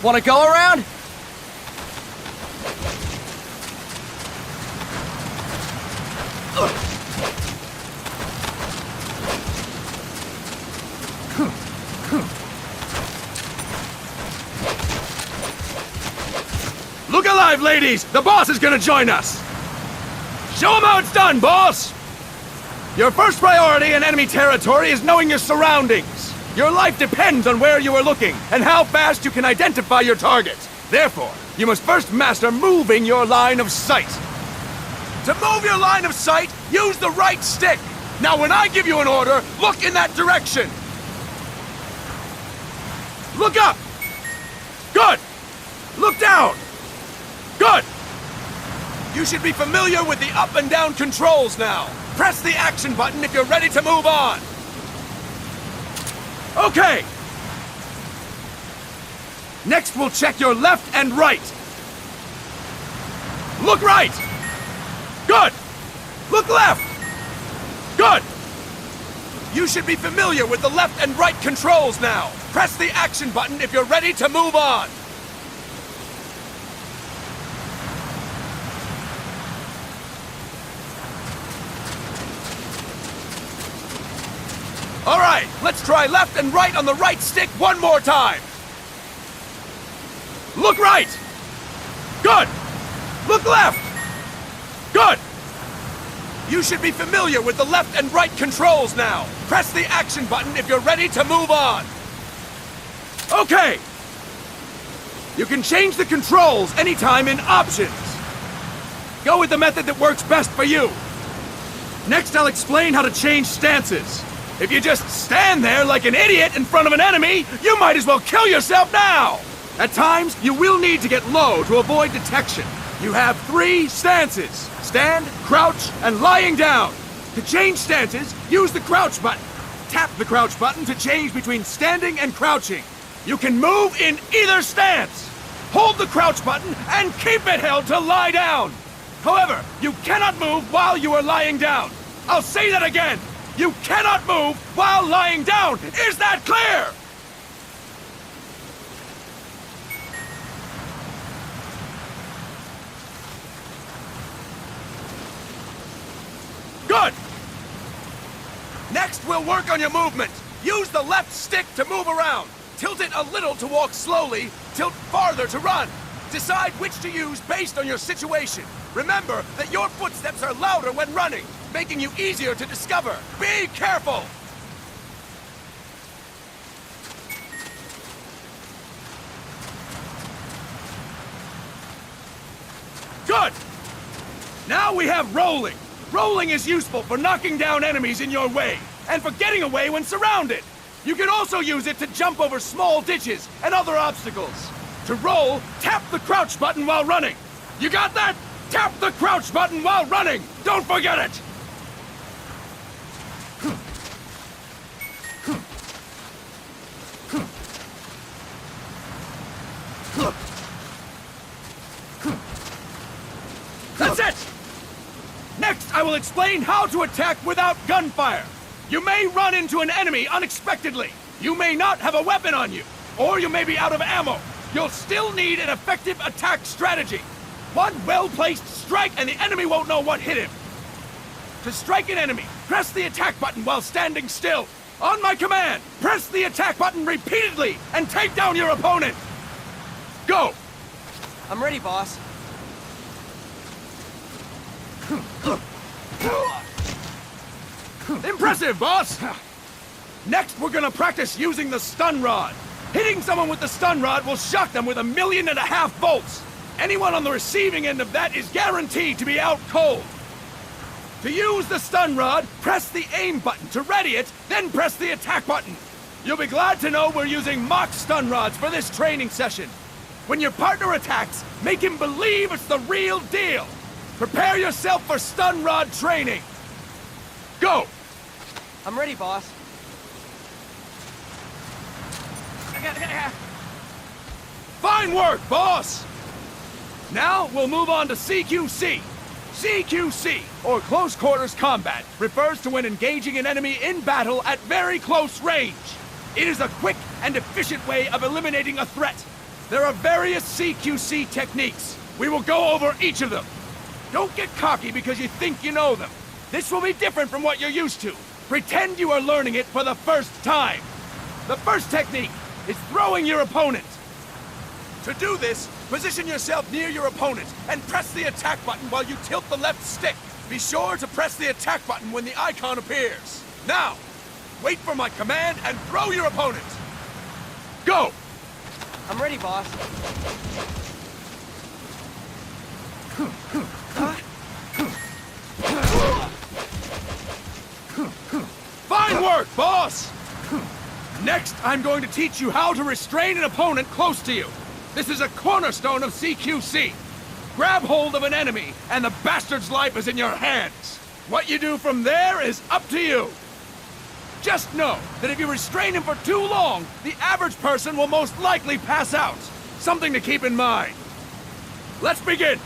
Want to go around? Look alive, ladies! The boss is gonna join us! Show him how it's done, boss! Your first priority in enemy territory is knowing your surroundings. Your life depends on where you are looking and how fast you can identify your target. Therefore, you must first master moving your line of sight. To move your line of sight, use the right stick. Now when I give you an order, look in that direction. Look up! Good! Look down! Good! You should be familiar with the up and down controls now. Press the action button if you're ready to move on. Okay! Next we'll check your left and right. Look right! Good! Look left! Good! You should be familiar with the left and right controls now. Press the action button if you're ready to move on. All right, let's try left and right on the right stick one more time. Look right! Good! Look left! Good! You should be familiar with the left and right controls now. Press the action button if you're ready to move on. Okay! You can change the controls anytime in Options. Go with the method that works best for you. Next, I'll explain how to change stances. If you just stand there like an idiot in front of an enemy, you might as well kill yourself now! At times, you will need to get low to avoid detection. You have 3 stances: stand, crouch, and lying down. To change stances, use the crouch button. Tap the crouch button to change between standing and crouching. You can move in either stance. Hold the crouch button and keep it held to lie down. However, you cannot move while you are lying down. I'll say that again. You cannot move while lying down! Is that clear? Good! Next, we'll work on your movement. Use the left stick to move around. Tilt it a little to walk slowly, tilt farther to run. Decide which to use based on your situation. Remember that your footsteps are louder when running, making you easier to discover. Be careful! Good! Now we have rolling. Rolling is useful for knocking down enemies in your way, and for getting away when surrounded. You can also use it to jump over small ditches and other obstacles. To roll, tap the crouch button while running. You got that? Tap the crouch button while running! Don't forget it! That's it! Next, I will explain how to attack without gunfire. You may run into an enemy unexpectedly. You may not have a weapon on you, or you may be out of ammo. You'll still need an effective attack strategy. One well-placed strike and the enemy won't know what hit him. To strike an enemy, press the attack button while standing still. On my command, press the attack button repeatedly and take down your opponent. Go! I'm ready, boss. Impressive, boss! Next, we're gonna practice using the stun rod. Hitting someone with the stun rod will shock them with 1.5 million volts. Anyone on the receiving end of that is guaranteed to be out cold. To use the stun rod, press the aim button to ready it, then press the attack button. You'll be glad to know we're using mock stun rods for this training session. When your partner attacks, make him believe it's the real deal. Prepare yourself for stun rod training. Go! I'm ready, boss. Fine work, boss! Now, we'll move on to CQC. CQC, or Close Quarters Combat, refers to when engaging an enemy in battle at very close range. It is a quick and efficient way of eliminating a threat. There are various CQC techniques. We will go over each of them. Don't get cocky because you think you know them. This will be different from what you're used to. Pretend you are learning it for the first time. The first technique is throwing your opponent. To do this, position yourself near your opponent and press the attack button while you tilt the left stick. Be sure to press the attack button when the icon appears. Now, wait for my command and throw your opponent. Go! I'm ready, boss. Fine work, boss! Next, I'm going to teach you how to restrain an opponent close to you. This is a cornerstone of CQC. Grab hold of an enemy, and the bastard's life is in your hands. What you do from there is up to you. Just know that if you restrain him for too long, the average person will most likely pass out. Something to keep in mind. Let's begin.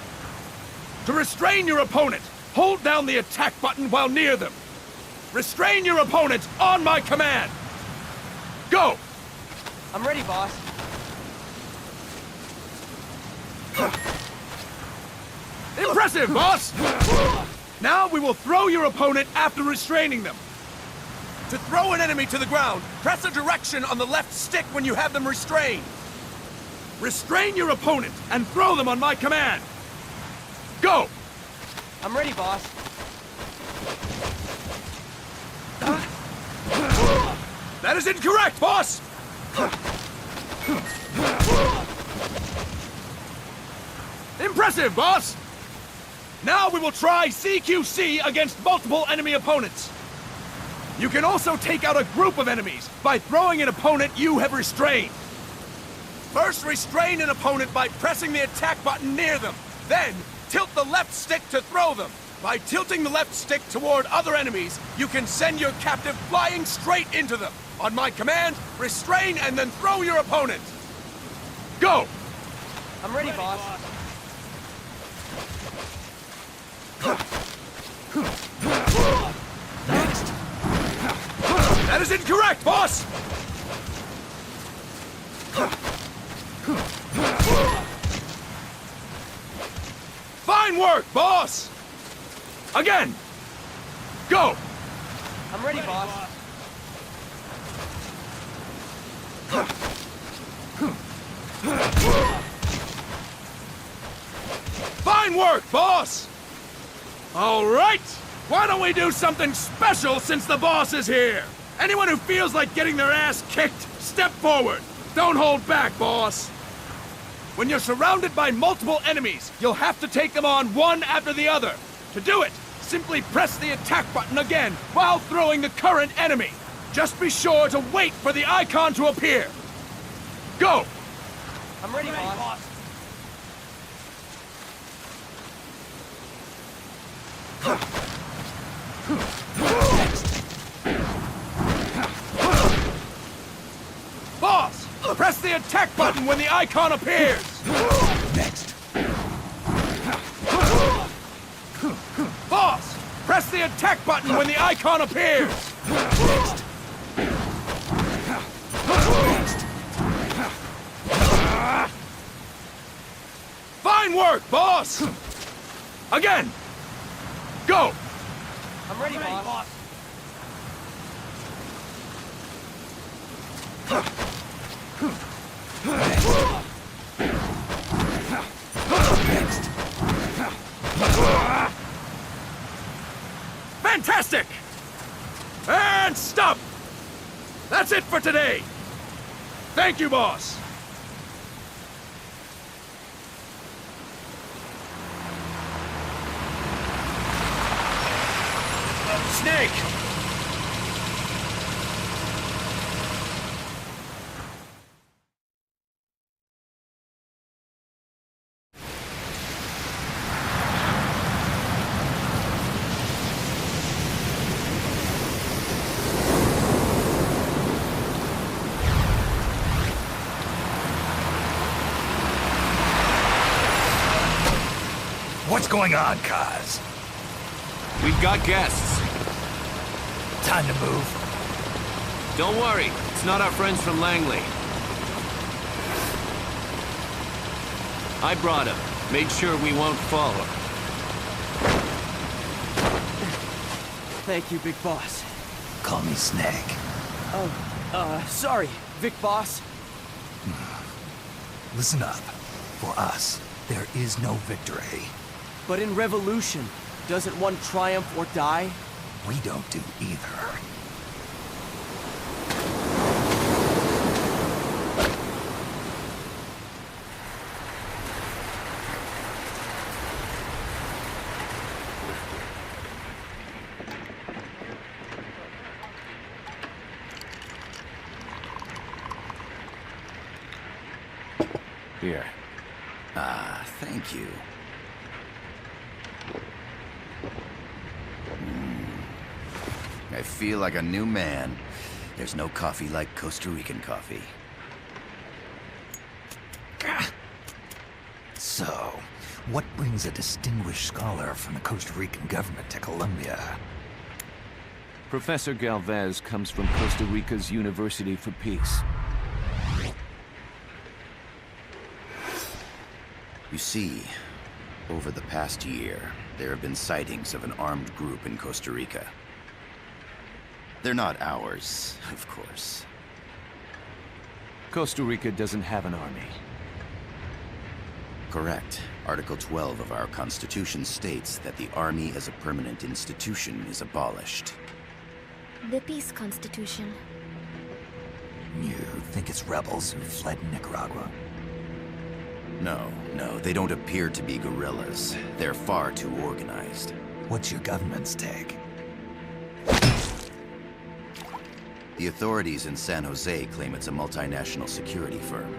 To restrain your opponent, hold down the attack button while near them. Restrain your opponent on my command. Go! I'm ready, boss. Impressive, boss! Now we will throw your opponent after restraining them. To throw an enemy to the ground, press a direction on the left stick when you have them restrained. Restrain your opponent and throw them on my command. Go! I'm ready, boss. That is incorrect, boss! Impressive, boss! Now we will try CQC against multiple enemy opponents. You can also take out a group of enemies by throwing an opponent you have restrained. First, restrain an opponent by pressing the attack button near them. Then, tilt the left stick to throw them. By tilting the left stick toward other enemies, you can send your captive flying straight into them. On my command, restrain and then throw your opponent. Go! I'm ready, boss. Next. That is incorrect, boss! Fine work, boss! Again! Go! I'm ready, boss. Fine work, boss! All right! Why don't we do something special since the boss is here? Anyone who feels like getting their ass kicked, step forward. Don't hold back, boss. When you're surrounded by multiple enemies, you'll have to take them on one after the other. To do it, simply press the attack button again while throwing the current enemy. Just be sure to wait for the icon to appear. Go! I'm ready, boss. Boss, press the attack button when the icon appears. Next. Boss, press the attack button when the icon appears. Next. Fine work, boss! Again! Go! I'm ready, boss. Next. Fantastic! And stop! That's it for today! Thank you, boss! Snake! What's going on, Kaz? We've got guests. Time to move. Don't worry, it's not our friends from Langley. I brought him. Made sure we won't fall. Thank you, Big Boss. Call me Snake. Sorry, Vic Boss. Listen up. For us, there is no victory. But in Revolution, doesn't one triumph or die? We don't do either. Here. Ah, thank you. I feel like a new man. There's no coffee like Costa Rican coffee. So, what brings a distinguished scholar from the Costa Rican government to Colombia? Professor Galvez comes from Costa Rica's University for Peace. You see, over the past year, there have been sightings of an armed group in Costa Rica. They're not ours, of course. Costa Rica doesn't have an army. Correct. Article 12 of our Constitution states that the Army as a permanent institution is abolished. The Peace Constitution. You think it's rebels who fled Nicaragua? No, they don't appear to be guerrillas. They're far too organized. What's your government's take? The authorities in San Jose claim it's a multinational security firm,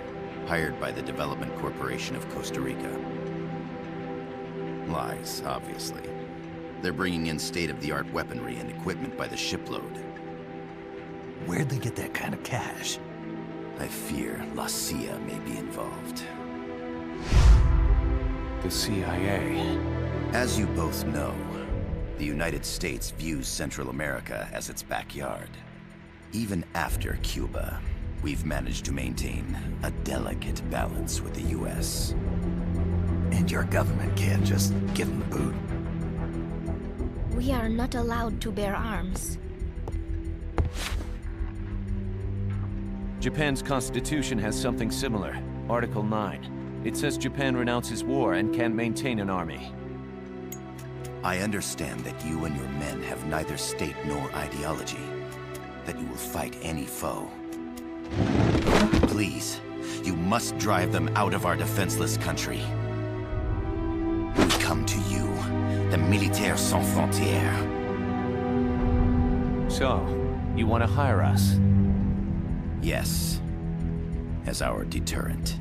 hired by the Development Corporation of Costa Rica. Lies, obviously. They're bringing in state-of-the-art weaponry and equipment by the shipload. Where'd they get that kind of cash? I fear La CIA may be involved. The CIA. As you both know, the United States views Central America as its backyard. Even after Cuba, we've managed to maintain a delicate balance with the US. And your government can't just give them the boot? We are not allowed to bear arms. Japan's constitution has something similar. Article 9. It says Japan renounces war and can't maintain an army. I understand that you and your men have neither state nor ideology. That you will fight any foe. Please, you must drive them out of our defenseless country. We come to you, the Militaires Sans Frontières. So, you want to hire us? Yes, as our deterrent.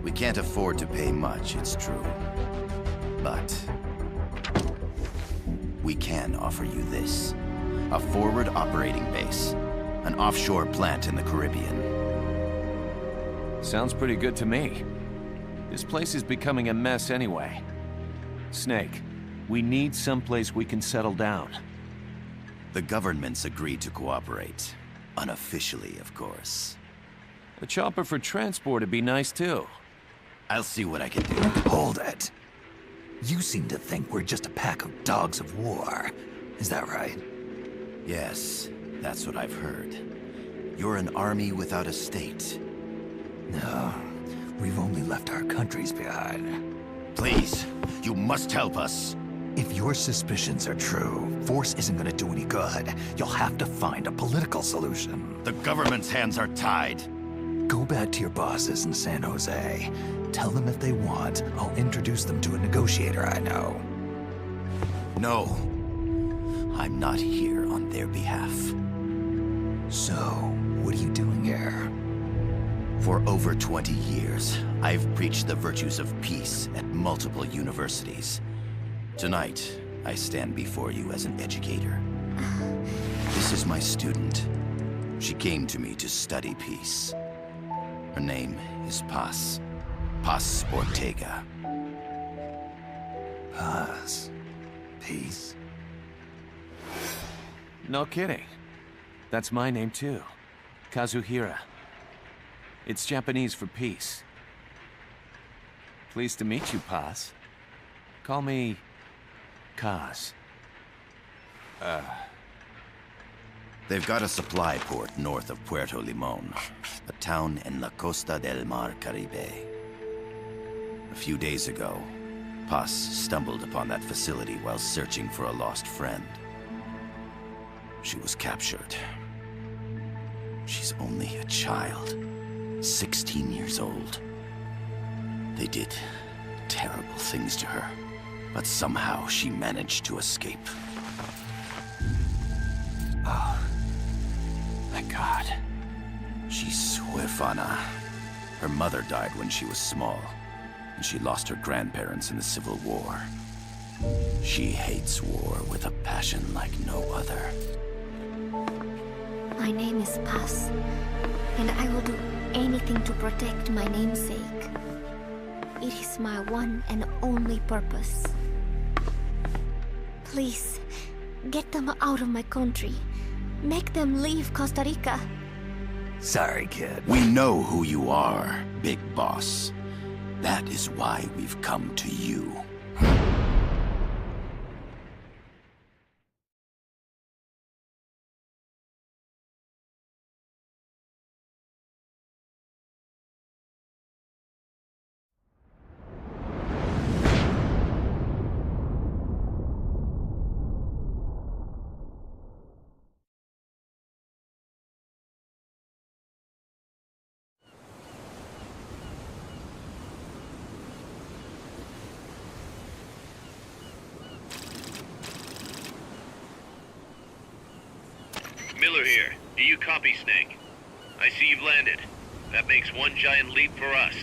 We can't afford to pay much, it's true. But we can offer you this. A forward operating base. An offshore plant in the Caribbean. Sounds pretty good to me. This place is becoming a mess anyway. Snake, we need someplace we can settle down. The government's agreed to cooperate. Unofficially, of course. A chopper for transport would be nice too. I'll see what I can do. Hold it. You seem to think we're just a pack of dogs of war. Is that right? Yes, that's what I've heard. You're an army without a state. No, we've only left our countries behind. Please, you must help us. If your suspicions are true, force isn't gonna do any good. You'll have to find a political solution. The government's hands are tied. Go back to your bosses in San Jose. Tell them if they want, I'll introduce them to a negotiator I know. No, I'm not here on their behalf. So, what are you doing here? For over 20 years, I've preached the virtues of peace at multiple universities. Tonight, I stand before you as an educator. This is my student. She came to me to study peace. Her name is Paz. Paz Ortega. Paz. Peace. No kidding. That's my name too. Kazuhira. It's Japanese for peace. Pleased to meet you, Paz. Call me... Kaz. They've got a supply port north of Puerto Limon, a town in la Costa del Mar Caribe. A few days ago, Paz stumbled upon that facility while searching for a lost friend. She was captured. She's only a child, 16 years old. They did terrible things to her, but somehow she managed to escape. Oh. Thank God. She's huérfana. Her mother died when she was small, and she lost her grandparents in the Civil War. She hates war with a passion like no other. My name is Paz, and I will do anything to protect my namesake. It is my one and only purpose. Please, get them out of my country. Make them leave Costa Rica. Sorry, kid. We know who you are, Big Boss. That is why we've come to you. Miller here. Do you copy, Snake? I see you've landed. That makes one giant leap for us.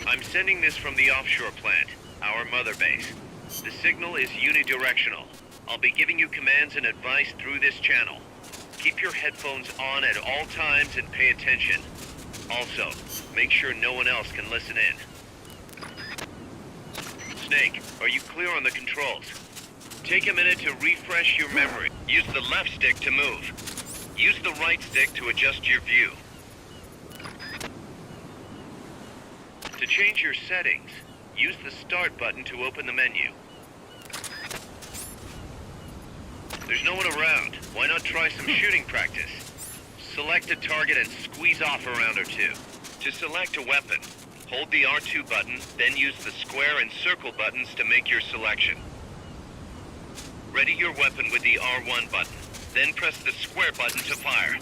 I'm sending this from the offshore plant, our mother base. The signal is unidirectional. I'll be giving you commands and advice through this channel. Keep your headphones on at all times and pay attention. Also, make sure no one else can listen in. Snake, are you clear on the controls? Take a minute to refresh your memory. Use the left stick to move. Use the right stick to adjust your view. To change your settings, use the Start button to open the menu. There's no one around. Why not try some shooting practice? Select a target and squeeze off a round or two. To select a weapon, hold the R2 button, then use the square and circle buttons to make your selection. Ready your weapon with the R1 button, then press the square button to fire.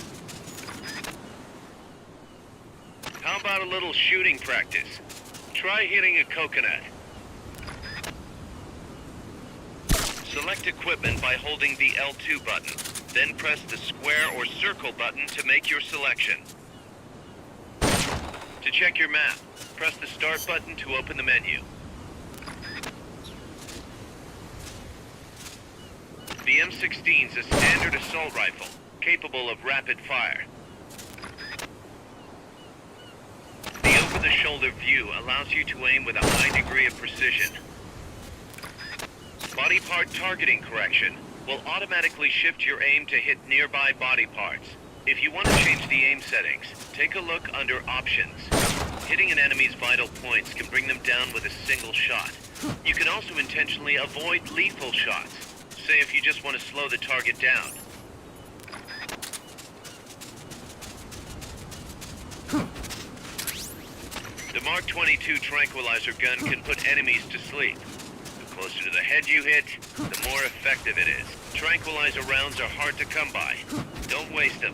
How about a little shooting practice? Try hitting a coconut. Select equipment by holding the L2 button, then press the square or circle button to make your selection. To check your map, press the Start button to open the menu. The M16's a standard assault rifle, capable of rapid fire. The over-the-shoulder view allows you to aim with a high degree of precision. Body part targeting correction will automatically shift your aim to hit nearby body parts. If you want to change the aim settings, take a look under Options. Hitting an enemy's vital points can bring them down with a single shot. You can also intentionally avoid lethal shots, say if you just want to slow the target down. The Mark 22 tranquilizer gun can put enemies to sleep. The closer to the head you hit, the more effective it is. Tranquilizer rounds are hard to come by. Don't waste them.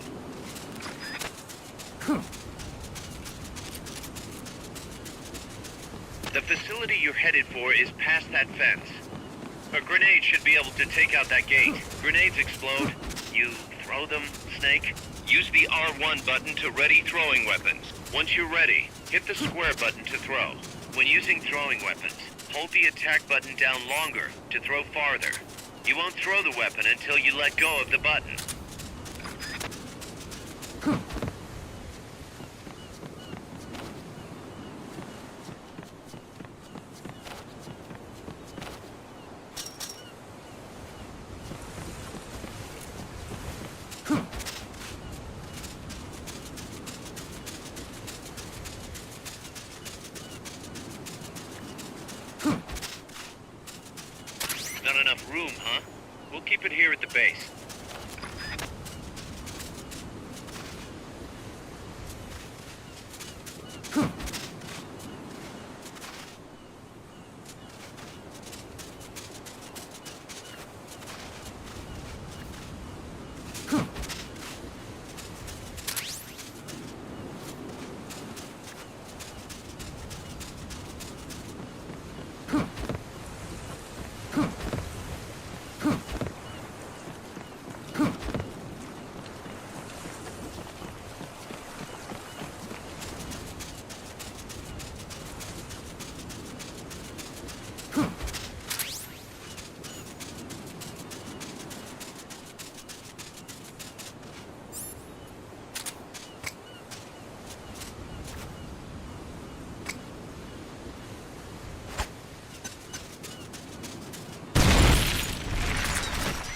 The facility you're headed for is past that fence. A grenade should be able to take out that gate. Grenades explode. You throw them, Snake? Use the R1 button to ready throwing weapons. Once you're ready, hit the square button to throw. When using throwing weapons, hold the attack button down longer to throw farther. You won't throw the weapon until you let go of the button. Not enough room, huh? We'll keep it here at the base.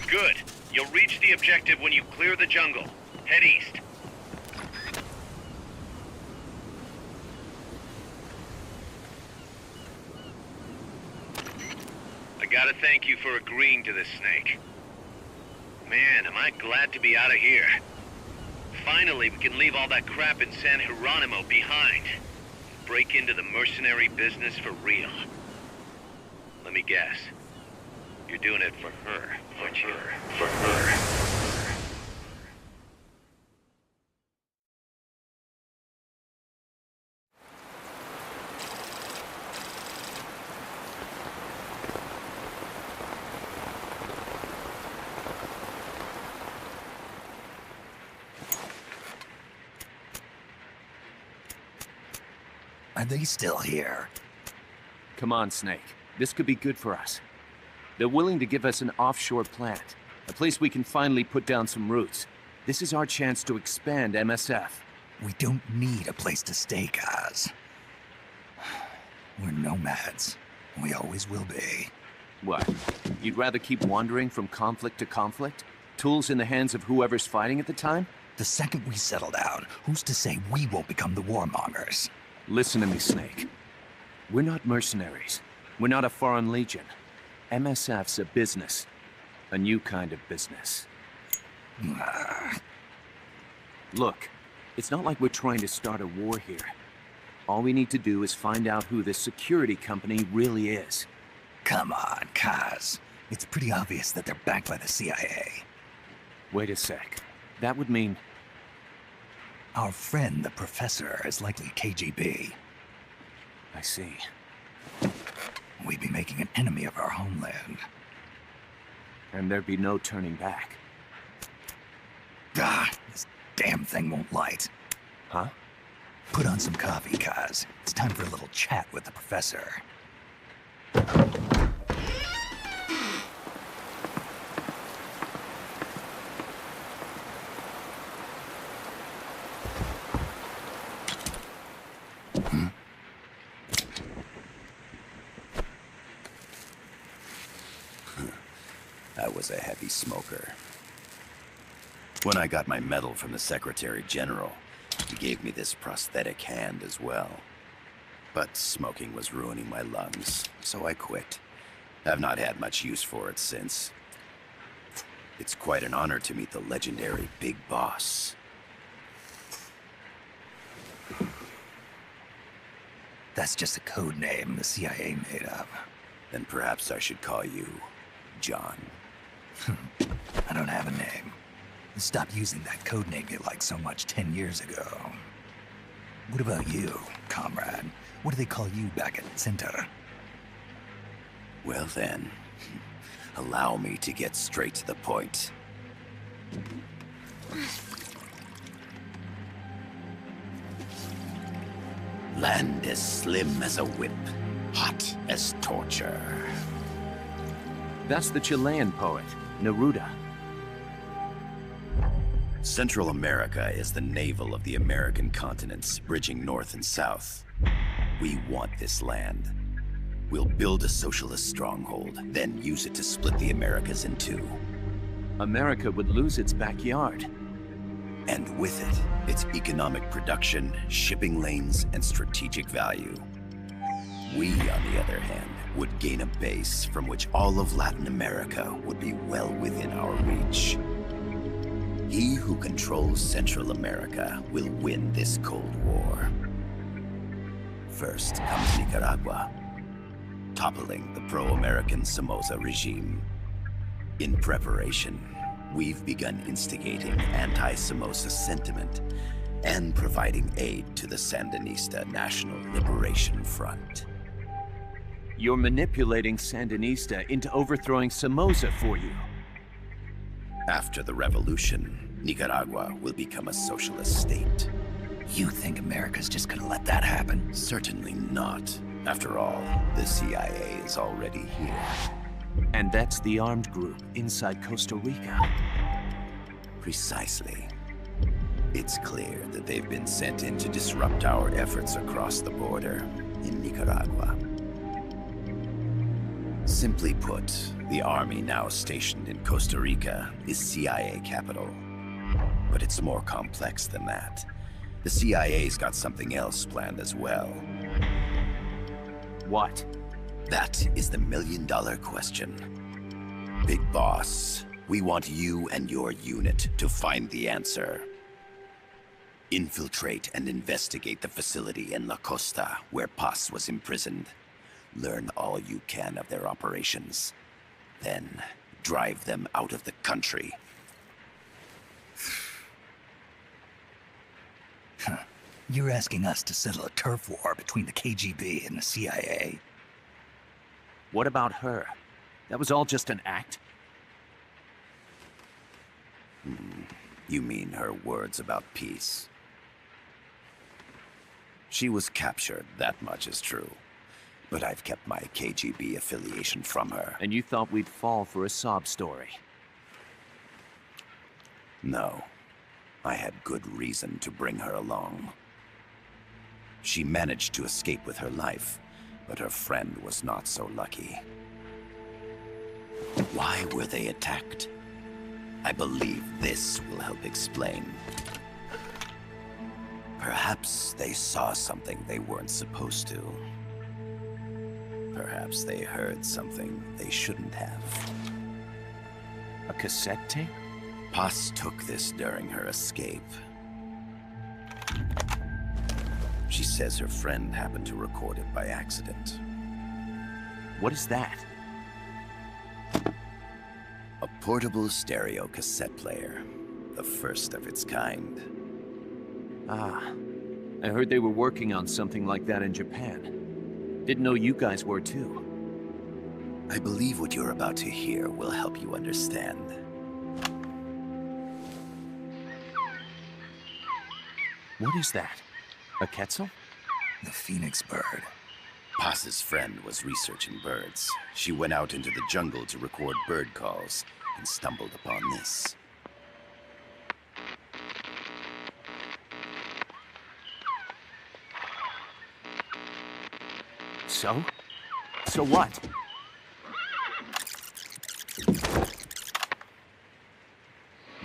Good. You'll reach the objective when you clear the jungle. Head east. I gotta thank you for agreeing to this, Snake. Man, am I glad to be out of here. Finally, we can leave all that crap in San Geronimo behind. Break into the mercenary business for real. Let me guess. You're doing it for her, aren't you? For her. Are they still here? Come on, Snake. This could be good for us. They're willing to give us an offshore plant, a place we can finally put down some roots. This is our chance to expand MSF. We don't need a place to stay, Kaz. We're nomads. We always will be. What? You'd rather keep wandering from conflict to conflict? Tools in the hands of whoever's fighting at the time? The second we settle down, who's to say we won't become the warmongers? Listen to me, Snake. We're not mercenaries. We're not a foreign legion. MSF's a business. A new kind of business. Look, it's not like we're trying to start a war here. All we need to do is find out who this security company really is. Come on, Kaz. It's pretty obvious that they're backed by the CIA. Wait a sec. That would mean... Our friend, the professor, is likely KGB. I see. We'd be making an enemy of our homeland. And there'd be no turning back. Ah, this damn thing won't light. Huh? Put on some coffee, Kaz. It's time for a little chat with the professor. I was a heavy smoker. When I got my medal from the Secretary General, he gave me this prosthetic hand as well. But smoking was ruining my lungs, so I quit. I've not had much use for it since. It's quite an honor to meet the legendary Big Boss. That's just a code name the CIA made up. Then perhaps I should call you John. I don't have a name. Stop using that code name you liked so much 10 years ago. What about you, comrade? What do they call you back at Center? Well then, Allow me to get straight to the point. Land as slim as a whip, hot as torture. That's the Chilean poet, Neruda. Central America is the navel of the American continents, bridging north and south. We want this land. We'll build a socialist stronghold, then use it to split the Americas in two. America would lose its backyard. And with it, its economic production, shipping lanes, and strategic value. We, on the other hand, would gain a base from which all of Latin America would be well within our reach. He who controls Central America will win this Cold War. First comes Nicaragua, toppling the pro-American Somoza regime. In preparation, we've begun instigating anti-Somoza sentiment and providing aid to the Sandinista National Liberation Front. You're manipulating Sandinista into overthrowing Somoza for you. After the revolution, Nicaragua will become a socialist state. You think America's just gonna let that happen? Certainly not. After all, the CIA is already here. And that's the armed group inside Costa Rica. Precisely. It's clear that they've been sent in to disrupt our efforts across the border in Nicaragua. Simply put, the army now stationed in Costa Rica is CIA capital. But it's more complex than that. The CIA's got something else planned as well. What? That is the million-dollar question. Big Boss, we want you and your unit to find the answer. Infiltrate and investigate the facility in La Costa, where Paz was imprisoned. Learn all you can of their operations. Then, drive them out of the country. You're asking us to settle a turf war between the KGB and the CIA? What about her? That was all just an act? You mean her words about peace? She was captured, that much is true. But I've kept my KGB affiliation from her. And you thought we'd fall for a sob story? No. I had good reason to bring her along. She managed to escape with her life, but her friend was not so lucky. Why were they attacked? I believe this will help explain. Perhaps they saw something they weren't supposed to. Perhaps they heard something they shouldn't have. A cassette tape? Paz took this during her escape. She says her friend happened to record it by accident. What is that? A portable stereo cassette player. The first of its kind. Ah, I heard they were working on something like that in Japan. Didn't know you guys were too. I believe what you're about to hear will help you understand. What is that? A Quetzal? The phoenix bird. Paz's friend was researching birds. She went out into the jungle to record bird calls and stumbled upon this. So? So what?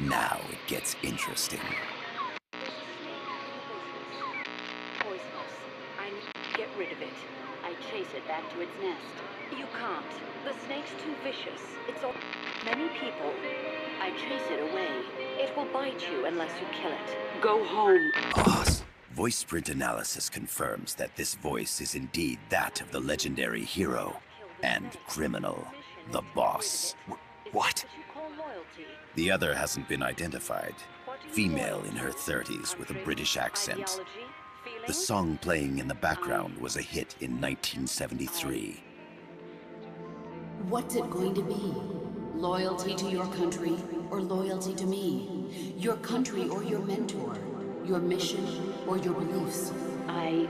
Now it gets interesting. Poisonous. I need to get rid of it. I chase it back to its nest. You can't. The snake's too vicious. It's all many people. I chase it away. It will bite you unless you kill it. Go home. Boss. Voice print analysis confirms that this voice is indeed that of the legendary hero and criminal, the Boss. What? The other hasn't been identified. Female in her 30s with a British accent. The song playing in the background was a hit in 1973. What's it going to be? Loyalty to your country or loyalty to me? Your country or your mentor? Your mission or your beliefs? I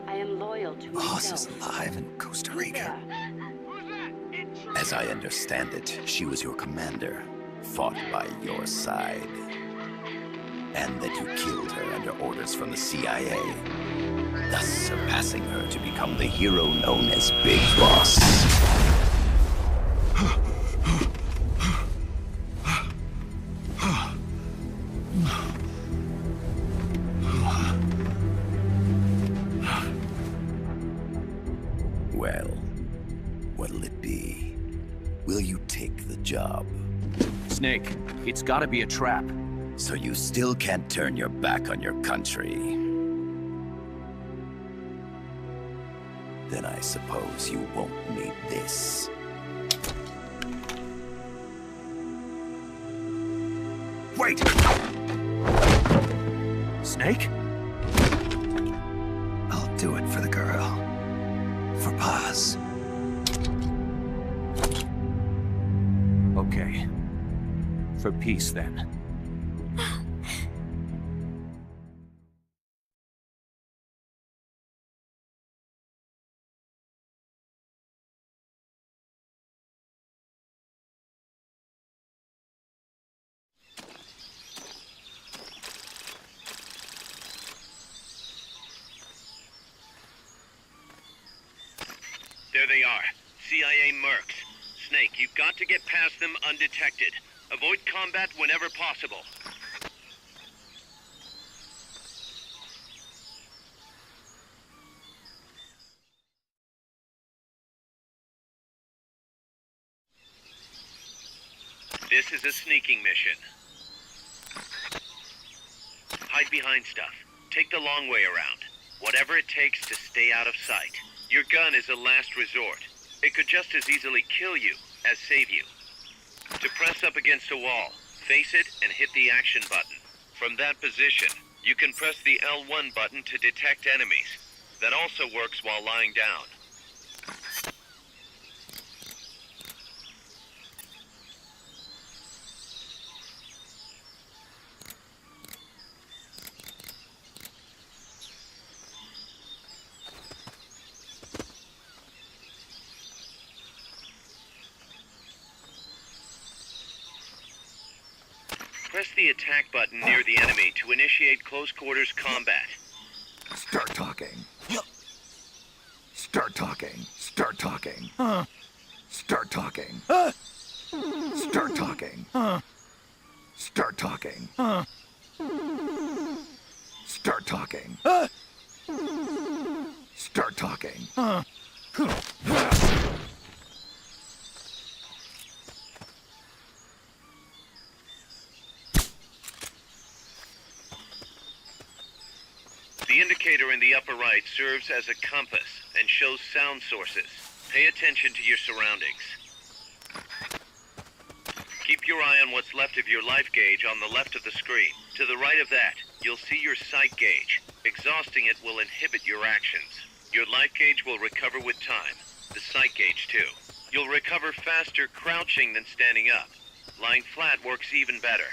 am loyal to Boss is myself. alive in Costa Rica. As I understand it, she was your commander, fought by your side. And that you killed her under orders from the CIA, thus surpassing her to become the hero known as Big Boss. Well, what'll it be? Will you take the job? Snake, it's gotta be a trap. So you still can't turn your back on your country? Then I suppose you won't need this. Wait! Snake? I'll do it for the girl. For Paz. Okay. For peace, then. There they are. CIA mercs. Snake, you've got to get past them undetected. Avoid combat whenever possible. This is a sneaking mission. Hide behind stuff. Take the long way around. Whatever it takes to stay out of sight. Your gun is a last resort. It could just as easily kill you as save you. To press up against a wall, face it and hit the action button. From that position, you can press the L1 button to detect enemies. That also works while lying down. Press the attack button near the enemy to initiate close quarters combat. Start talking. Start talking. Start talking. Start talking. Start talking. Start talking. Start talking. Start talking. The indicator in the upper right serves as a compass and shows sound sources. Pay attention to your surroundings. Keep your eye on what's left of your life gauge on the left of the screen. To the right of that, you'll see your sight gauge. Exhausting it will inhibit your actions. Your life gauge will recover with time. The sight gauge too. You'll recover faster crouching than standing up. Lying flat works even better.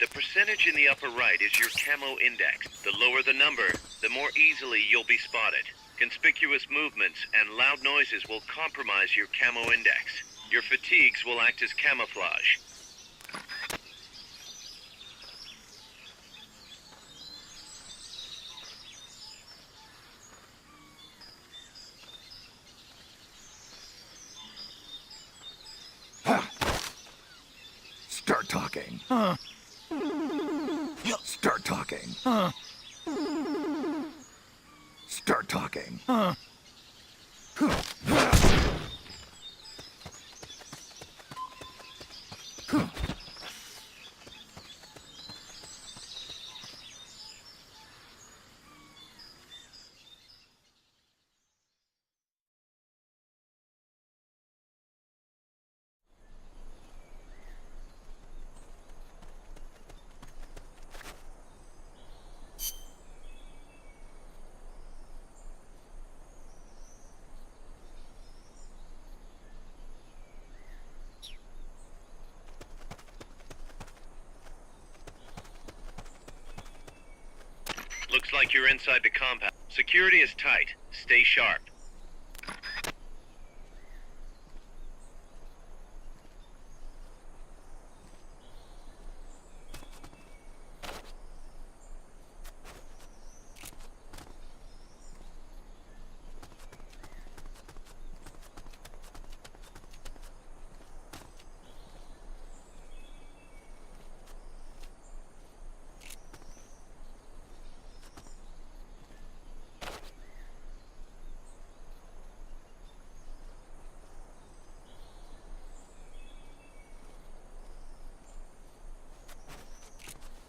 The percentage in the upper right is your camo index. The lower the number, the more easily you'll be spotted. Conspicuous movements and loud noises will compromise your camo index. Your fatigues will act as camouflage. Start talking. Start talking. Start talking. like you're inside the compound. Security is tight. Stay sharp.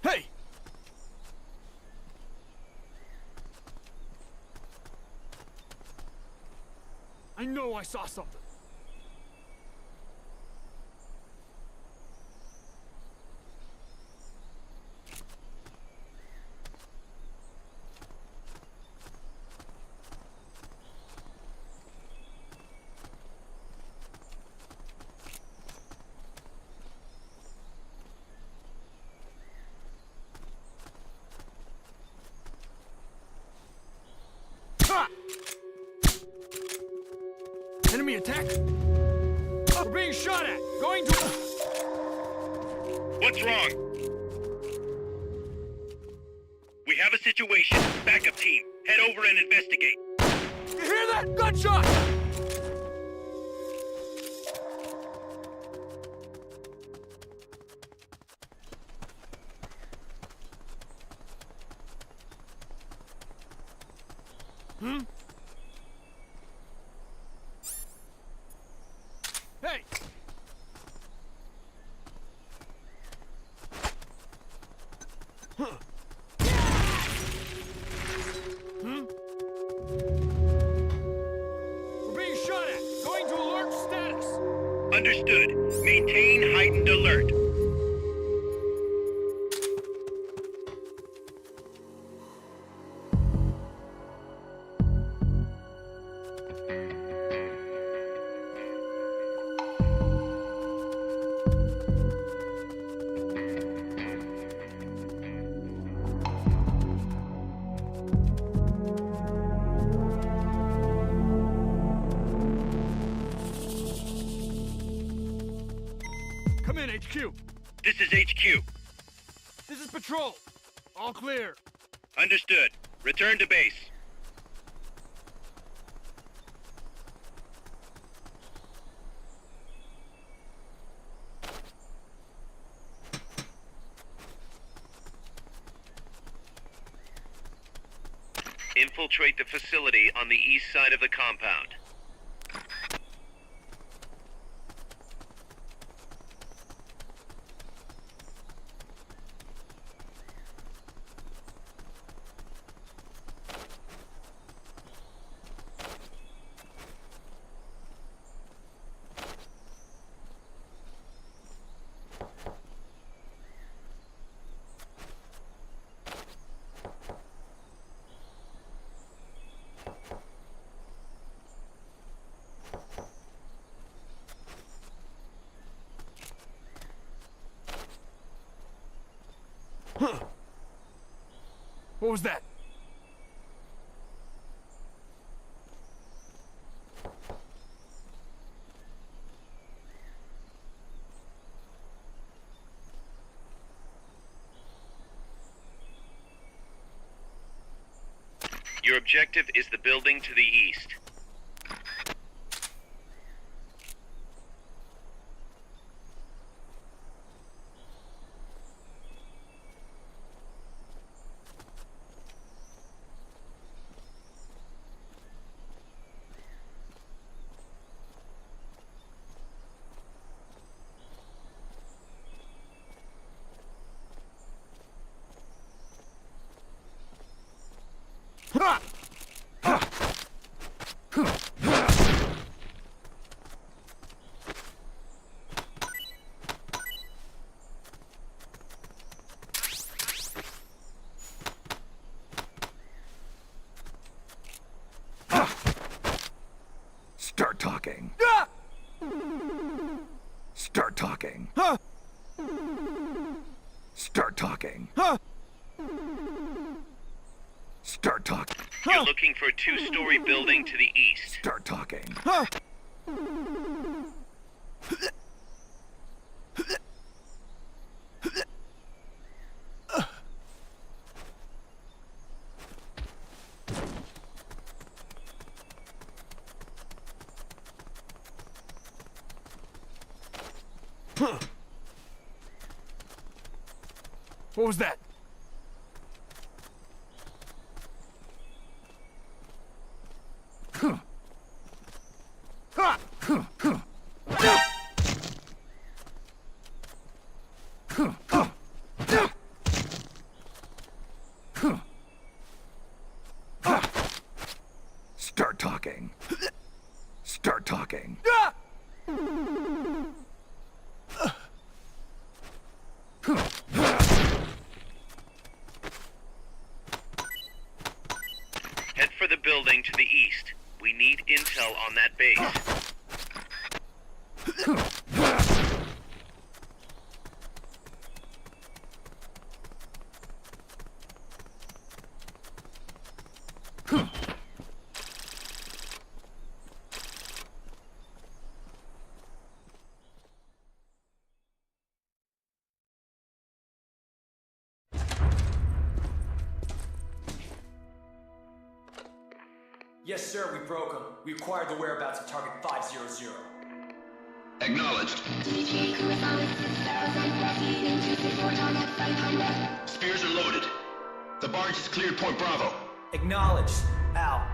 Hey! I know I saw something. Enemy attack! We're being shot at! Going to... What's wrong? We have a situation. Backup team. Head over and investigate. You hear that? Gunshot! Hmm? Hey! Huh. Hmm? We're being shot at! Going to alert status! Understood. Maintain heightened alert. Come in, HQ! This is HQ. This is Patrol! All clear! Understood. Return to base. Infiltrate the facility on the east side of the compound. Huh. What was that? Your objective is the building to the east. Start talking. Start talking. Start talking. Start talking. You're looking for a two-story building to the east. Start talking. What was that? Start talking. Start talking. Head for the building to the east. We need intel on that base. Yes, sir, we broke them. We acquired the whereabouts of target 500. Acknowledged. Spears are loaded. The barge has cleared Point Bravo. Acknowledged. Out.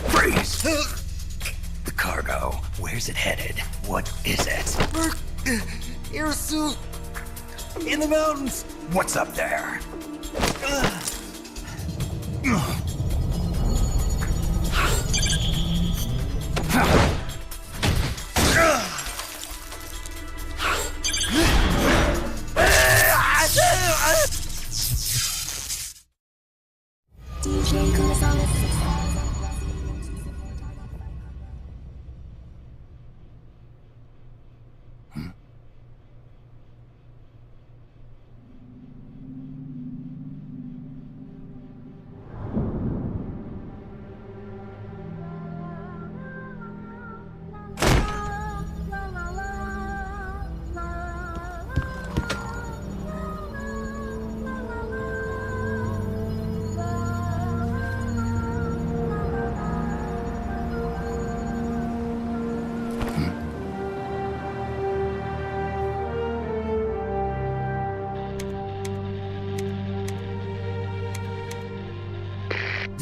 Freeze! The cargo. Where's it headed? What is it? Airsuit! In the mountains! What's up there?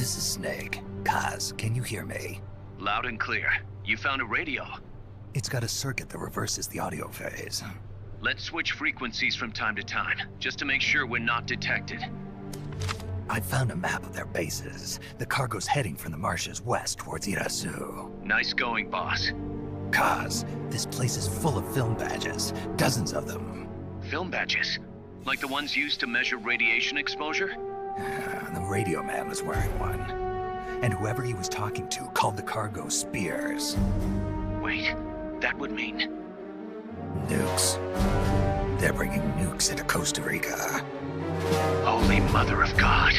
This is Snake. Kaz, can you hear me? Loud and clear. You found a radio. It's got a circuit that reverses the audio phase. Let's switch frequencies from time to time, just to make sure we're not detected. I found a map of their bases. The cargo's heading from the marshes west towards Irasu. Nice going, boss. Kaz, this place is full of film badges. Dozens of them. Film badges? Like the ones used to measure radiation exposure? The radio man was wearing one. And whoever he was talking to called the cargo Spears. Wait, that would mean... Nukes. They're bringing nukes into Costa Rica. Holy Mother of God.